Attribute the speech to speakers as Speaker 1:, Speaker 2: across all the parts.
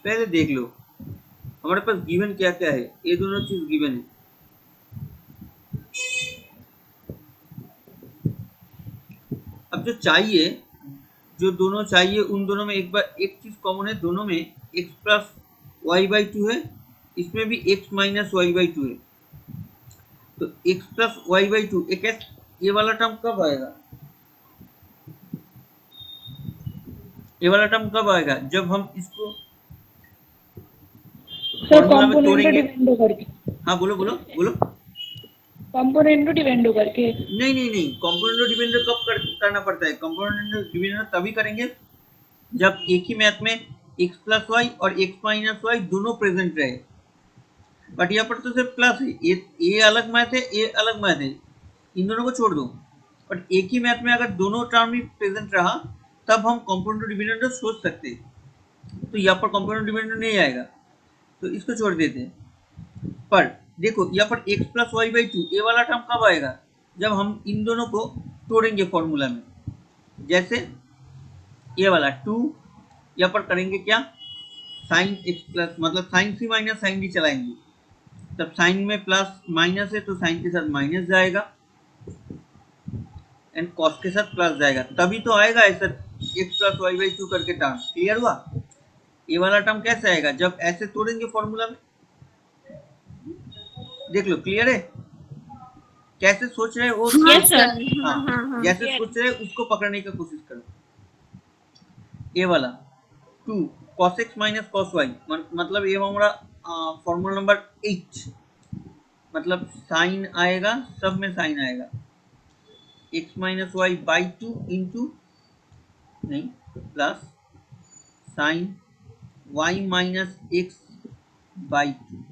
Speaker 1: पहले देख लो हमारे पास गिवन क्या क्या है, ये दोनों चीज गिवन है। अब जो चाहिए, जो दोनों चाहिए उन दोनों में एक बार एक चीज कॉमन है, दोनों में x plus y by two है, इसमें भी x minus y by two है। तो x plus y by two एक ये वाला टर्म कब आएगा, ये वाला टर्म कब आएगा जब हम इसको
Speaker 2: सर
Speaker 1: फॉर्मूला में
Speaker 2: कंपोनेंट
Speaker 1: तोड़ेंगे।
Speaker 2: डिपेंड होकर के,
Speaker 1: हाँ बोलो बोलो बोलो।
Speaker 2: कंपोनेंट डिपेंड होकर के।
Speaker 1: नहीं नहीं नहीं, कंपोनेंट डिपेंड कब करना पड़ता है, कंपोनेंट डिपेंड तभी करेंगे जब एक ही मैथ में x प्लस वाई और x माइनस वाई दोनों प्रेजेंट रहे। बट यहाँ पर तो सिर्फ प्लस है, ये अलग मैथ है, ये अलग मैथ है, इन दोनों को छोड़ दो। बट एक ही मैथ में अगर दोनों टर्म भी प्रेजेंट रहा तब हम कंपोनेंट डिपेंडेंट सोच सकते हैं। तो यहाँ पर कंपोनेंट डिपेंडेंट नहीं आएगा, तो इसको छोड़ देते हैं। पर देखो यहाँ पर x plus y by two ये वाला टर्म कब आएगा, जब हम इन दोनों को तोड़ेंगे फॉर्मूला में। जैसे ये वाला टू यहाँ पर करेंगे क्या, साइन एक्स प्लस मतलब साइन सी माइनस साइन डी चलाएंगे, तब साइन में प्लस माइनस है तो साइन के साथ माइनस जाएगा एंड कॉस के साथ प्लस जाएगा, तभी तो आएगा ऐसा x plus y by two करके टर्म। क्लियर हुआ। ये वाला टर्म कैसे आएगा, जब ऐसे तोड़ेंगे फॉर्मूला में। देख लो क्लियर है, कैसे सोच रहे हो उसको।
Speaker 3: Yes sir.
Speaker 1: हाँ
Speaker 3: हाँ हाँ हाँ।
Speaker 1: जैसे सोच रहे हो उसको पकड़ने की कोशिश करो। ये वाला two cos x minus cos y मतलब ये हमारा फॉर्मूला नंबर 8, मतलब साइन आएगा, सब में साइन आएगा, x minus y by two into नहीं plus sign y minus x by two.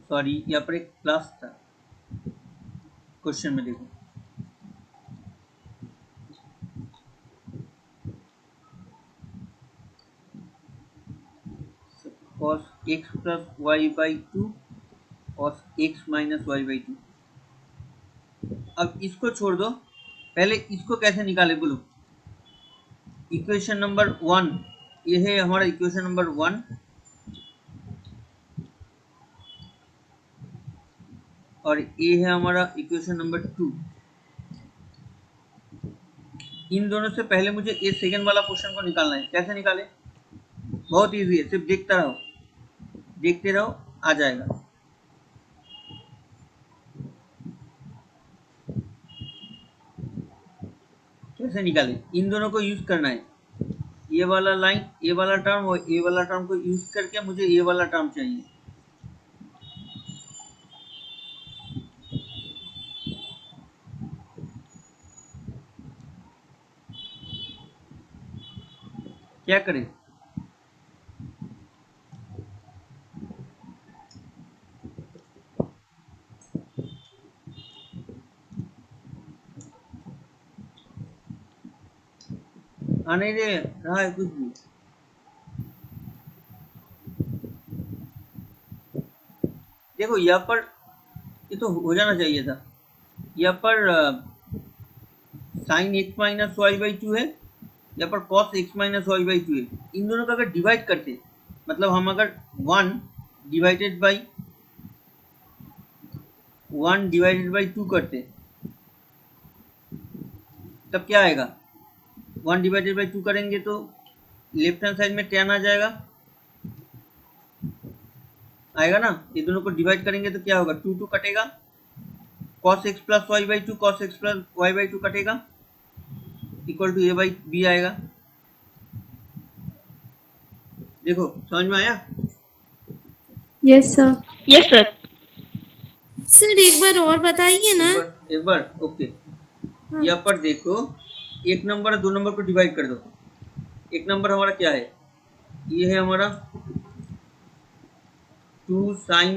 Speaker 1: Sorry यहाँ पर एक प्लस था क्वेश्चन में, देखो cos x plus y by 2 cos x minus y by 2। अब इसको छोड़ दो, पहले इसको कैसे निकाले बोलो। इक्वेशन नंबर 1 ये है हमारा इक्वेशन नंबर 1, और ये है हमारा इक्वेशन नंबर 2। इन दोनों से पहले मुझे ये सेकंड वाला क्वेश्चन को निकालना है। कैसे निकाले, बहुत इजी है, सिर्फ देखते रहो देखते रहो आ जाएगा। कैसे निकाले, इन दोनों को यूज करना है, ये वाला लाइन ये वाला टर्म और ये वाला टर्म को यूज करके मुझे ये वाला टर्म चाहिए। क्या करें, आने दे रहा है कुछ भी। देखो यहाँ पर ये तो हो जाना चाहिए था, यहाँ पर sine x minus y by two है, यहाँ पर cos x minus y by two है। इन दोनों का अगर डिवाइड करते, मतलब हम अगर 1 डिवाइडेड बाई 2 करते तब क्या आएगा। 1 डिवाइडेड बाई 2 करेंगे तो लेफ्ट हैंड साइड में tan आ जाएगा, आएगा ना। ये दोनों को डिवाइड करेंगे तो क्या होगा, 2 कटेगा, cos x plus y by two cos x plus y by two कटेगा, equal to a by b आएगा। देखो समझ में आया।
Speaker 4: Yes sir.
Speaker 3: Yes sir.
Speaker 4: Sir एक बार और बताइए ना।
Speaker 1: एक बार ओके। यहाँ पर देखो एक नंबर और 2 नंबर को डिवाइड कर दो। एक नंबर हमारा क्या है, ये है हमारा 2 sine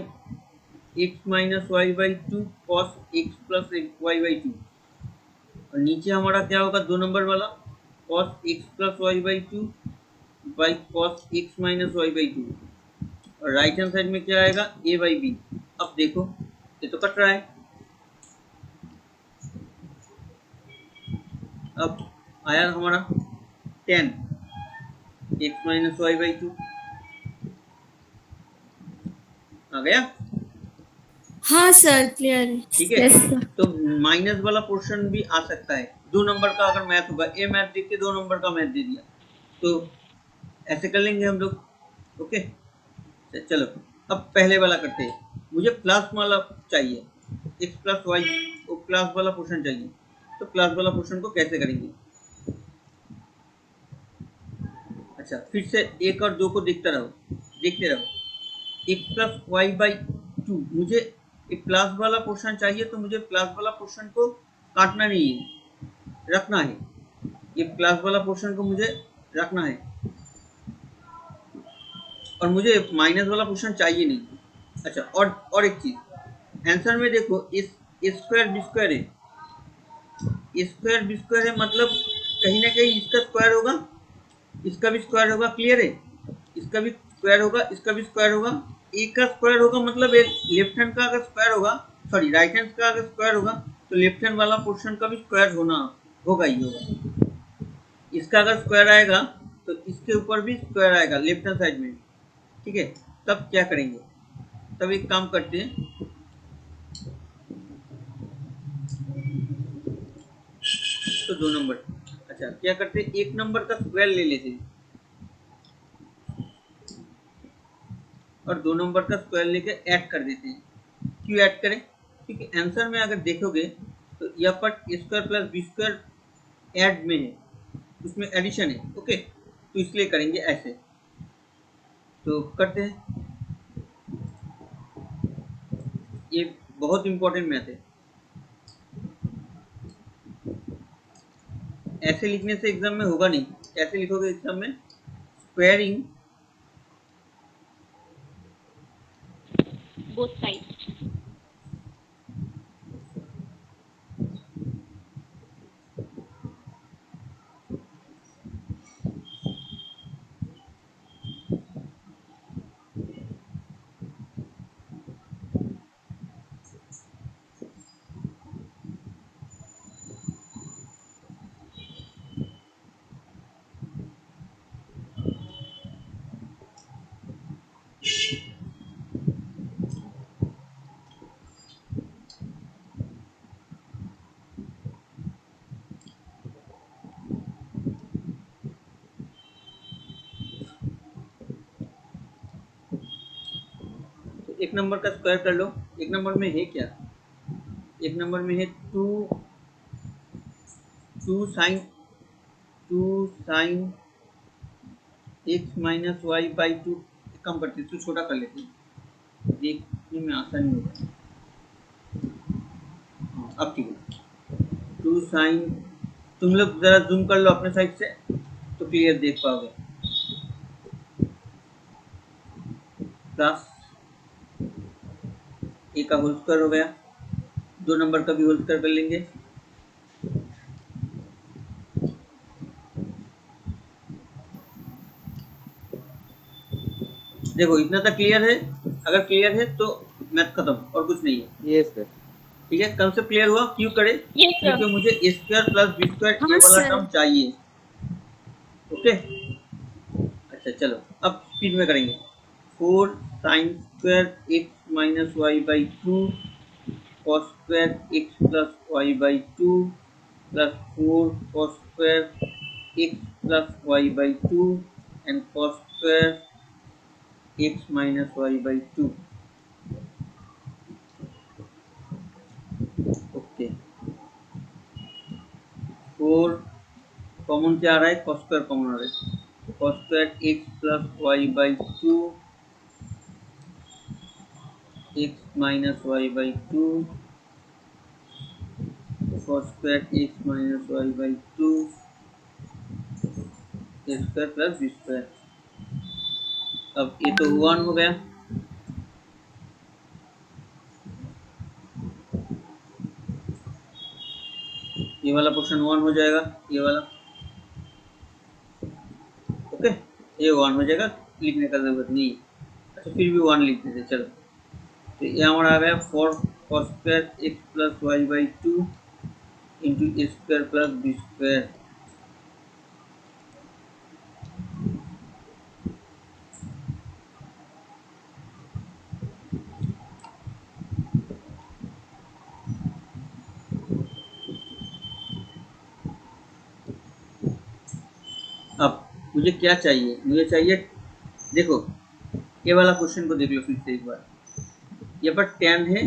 Speaker 1: x minus y by two cos x plus y by two, और नीचे हमारा क्या होगा 2 नंबर वाला cos x plus y by two by cos x minus y by two, और राइट हैंड साइड में क्या आएगा ए बाई बी। अब देखो ये तो कट रहा है, अब आया हमारा 10 x माइनस वाई बाई 2 आ गया।
Speaker 4: हाँ सर क्लियर है।
Speaker 1: ठीक है,
Speaker 4: यस सर।
Speaker 1: तो माइनस वाला पोर्शन भी आ सकता है। 2 नंबर का अगर मैथ होगा, ए मैथ देख के 2 नंबर का मैथ दे दिया, तो ऐसे कर लेंगे हम लोग। ओके, चलो अब पहले वाला करते हैं। मुझे प्लस वाला चाहिए, x प्लस वाई, वो प्लस वाला पोर्शन चाहिए। तो प्लस वाला पोर्शन को कैसे करेंगे? अच्छा, फिर से 1 और 2 को देखते रहो। x प्लस वाई बाई 2, मुझे एक प्लस वाला पोर्शन चाहिए, तो मुझे प्लस वाला पोर्शन को काटना नहीं है, रखना है। ये प्लस वाला पोर्शन को मुझे रखना है, और मुझे माइनस वाला पोर्शन चाहिए नहीं। अच्छा, और एक चीज, आंसर में देखो इस स्क्वायर बी स्क्वायर है, स्क्वायर बी स्क्वायर है, मतलब कहीं ना कहीं इसका स्क्वायर होगा, इसका भी स्क्वायर होगा। क्लियर है? इसका भी स्क्वायर होगा, इसका भी स्क्वायर होगा। एक का स्क्वायर होगा मतलब एक लेफ्ट हैंड का अगर स्क्वायर होगा, सॉरी राइट हैंड का अगर स्क्वायर होगा, तो लेफ्ट हैंड वाला पोर्शन का भी स्क्वायर होगा ही होगा। इसका अगर स्क्वायर आएगा तो इसके ऊपर भी स्क्वायर आएगा लेफ्ट हैंड साइड में। ठीक है, तब क्या करेंगे? तब एक काम करते हैं, तो 2 नंबर, अच्छा क्या करते हैं, 1 नंबर का स्क्वायर ले लेते हैं और 2 नंबर का स्क्वायर लेके ऐड कर देते हैं। क्यों ऐड करें? क्योंकि आंसर में अगर देखोगे तो यहाँ पर square plus b square add में है, उसमें एडिशन है। ओके, तो इसलिए करेंगे ऐसे। तो करते हैं, ये बहुत इंपॉर्टेंट मैथ है। ऐसे लिखने से एग्जाम में होगा नहीं। कैसे लिखोगे एग्जाम में? Squaring
Speaker 2: both side.
Speaker 1: तो 1 नंबर का स्क्वायर कर लो। 1 नंबर में है क्या? 1 नंबर में है 2 sine x minus y by 2। कम करते, तो छोटा कर लेते हैं, देखने में आसानी होगा। हाँ, अब ठीक है। 2 साइन, तुम लोग जरा जूम कर लो अपने साइड से तो क्लियर देख पाओगे। प्लस ए का होल स्क्वायर हो गया, 2 नंबर का भी होल स्क्वायर कर लेंगे। देखो इतना तक क्लियर है? अगर क्लियर है तो मैथ खत्म, और कुछ नहीं है।
Speaker 3: Yes sir.
Speaker 1: ठीक है, कंसेप्ट क्लियर हुआ? क्यों करे?
Speaker 2: Yes sir.
Speaker 1: क्योंकि मुझे ए स्क्वायर प्लस बी स्क्वायर
Speaker 4: हाँ
Speaker 1: ये वाला
Speaker 4: सर।
Speaker 1: टर्म चाहिए। ओके, अच्छा चलो अब स्पीड में करेंगे। 4 sine square x minus y by 2 cos square x plus y by 2 plus 4 cos square x plus y by 2 and cos square x minus y by 2। Okay, 4 common क्या आ रहा है? कॉस स्क्वायर कॉमन आ रहा है। Cos square x plus y by 2 x minus y by 2 cos square x minus y by 2 a square plus b square. अब ये तो 1 हो गया। ये वाला पोर्शन 1 हो जाएगा, ये वाला। ओके, ये 1 हो जाएगा, लिखने का जरूरत नहीं है। अच्छा फिर भी 1 लिख देते चलो। तो ये हमारा आ गया 4 cos square x plus y by 2 into a square plus b square. अब मुझे क्या चाहिए, मुझे चाहिए, देखो ये वाला क्वेश्चन को देख लो फिर से एक बार। यहाँ पर tan है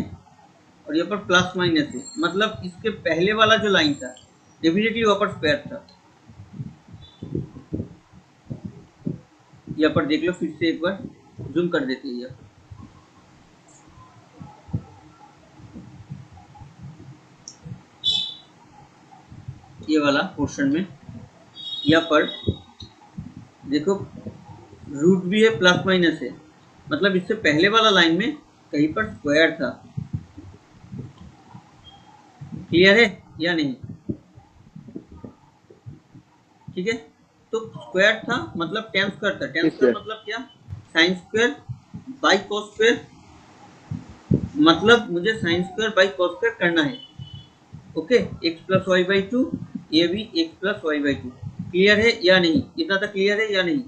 Speaker 1: और यहाँ पर प्लस माइनस है, मतलब इसके पहले वाला जो लाइन था डेफिनेटली वहाँ पर स्क्वायर था। यहाँ पर देख लो फिर से एक बार, जूम कर देते हैं यहाँ। ये वाला पोर्शन में यहाँ पर देखो रूट भी है प्लस माइनस है, मतलब इससे पहले वाला लाइन में कहीं पर स्क्वायर था। क्लियर है या नहीं? ठीक है, तो स्क्वायर था मतलब tan स्क्वायर था। tan स्क्वायर मतलब क्या? Sine square by cos square, मतलब मुझे sine square by cos square करना है। Okay, x plus y by two, ये भी x plus y by two. Clear है या नहीं? इतना तक क्लियर है या नहीं?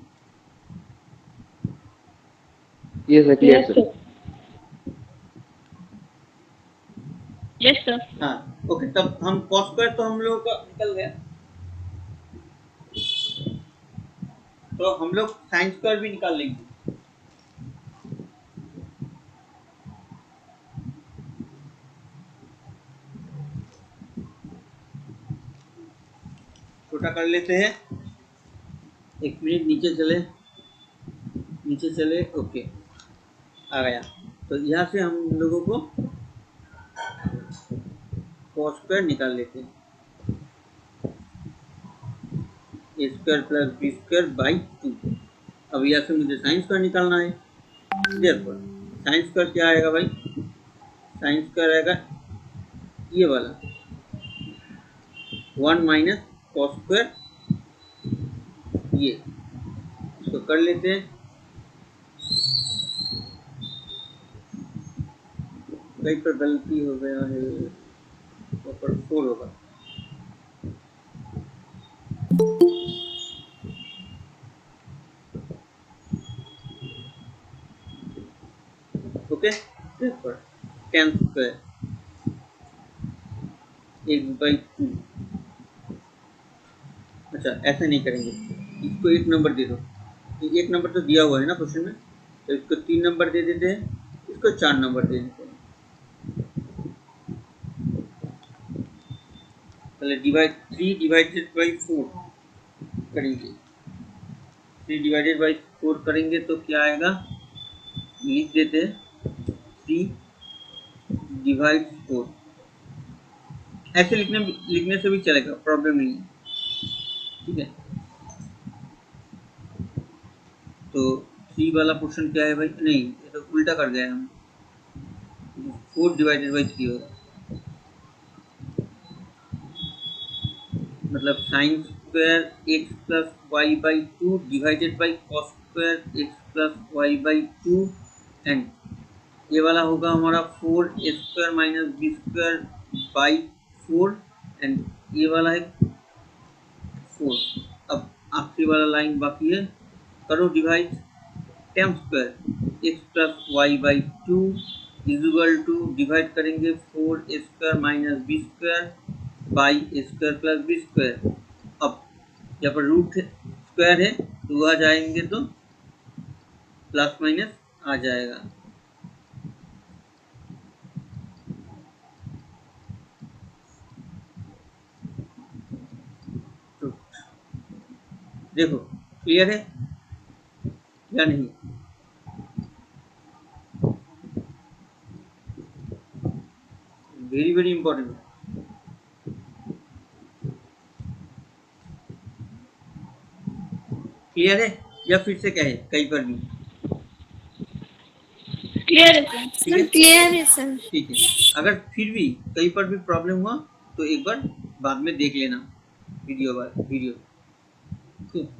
Speaker 3: Yes, sir. Clear,
Speaker 2: Yes,
Speaker 3: sir.
Speaker 2: sir. Yes, sir.
Speaker 1: हाँ ओके, तब हम कॉस स्क्वायर तो हम लोगों का निकल गया, तो हम लोग साइन स्क्वायर भी निकाल लेंगे। छोटा कर लेते हैं, एक मिनट नीचे चले, ओके आ गया। तो यहाँ से हम लोगों को कॉस स्क्वायर निकाल लेते हैं, a square plus b square by two. अब यहाँ से मुझे साइन स्क्वायर निकालना है। देयरफॉर साइन स्क्वायर क्या आएगा भाई? साइन स्क्वायर आएगा ये वाला 1 माइनस कॉस स्क्वायर, ये इसको कर लेते हैं। कहीं पर गलती हो गया है, वहाँ पर 4 होगा। Okay, therefore tan square 1/2। अच्छा ऐसा नहीं करेंगे, इसको 1 नंबर दे दो, 1 नंबर तो दिया हुआ है ना क्वेश्चन में, तो इसको 3 नंबर दे देते हैं, इसको 4 नंबर दे देते हैं। पहले 3 डिवाइडेड बाई 4 करेंगे, 3 डिवाइडेड बाई 4 करेंगे तो क्या आएगा, लिख देते हैं 3 डिवाइड 4। ऐसे लिखने से भी चलेगा, प्रॉब्लम नहीं है। ठीक है, तो 3 वाला पोर्शन क्या है भाई? नहीं, ये तो उल्टा कर गए हम, 4 डिवाइडेड बाई 3 होगा, मतलब sine square x plus y by two divided by cos square x plus y by two, and ये वाला होगा हमारा 4 a square minus b square by 4, and ये वाला है 4। अब आखिरी वाला लाइन बाकी है, करो divide, tan square x plus y by two equal to divide करेंगे 4 a square minus b square by a square plus b square. अब यहाँ पर रूट स्क्वायर है तो आ जाएंगे तो प्लस माइनस आ जाएगा। तो देखो क्लियर है या नहीं? वेरी वेरी इंपॉर्टेंट है। क्लियर है या फिर से कहे कहीं पर भी?
Speaker 2: क्लियर है सर।
Speaker 1: ठीक है,
Speaker 4: क्लियर है सर।
Speaker 1: ठीक है। अगर फिर भी कहीं पर भी प्रॉब्लम हुआ तो एक बार बाद में देख लेना वीडियो। ठीक।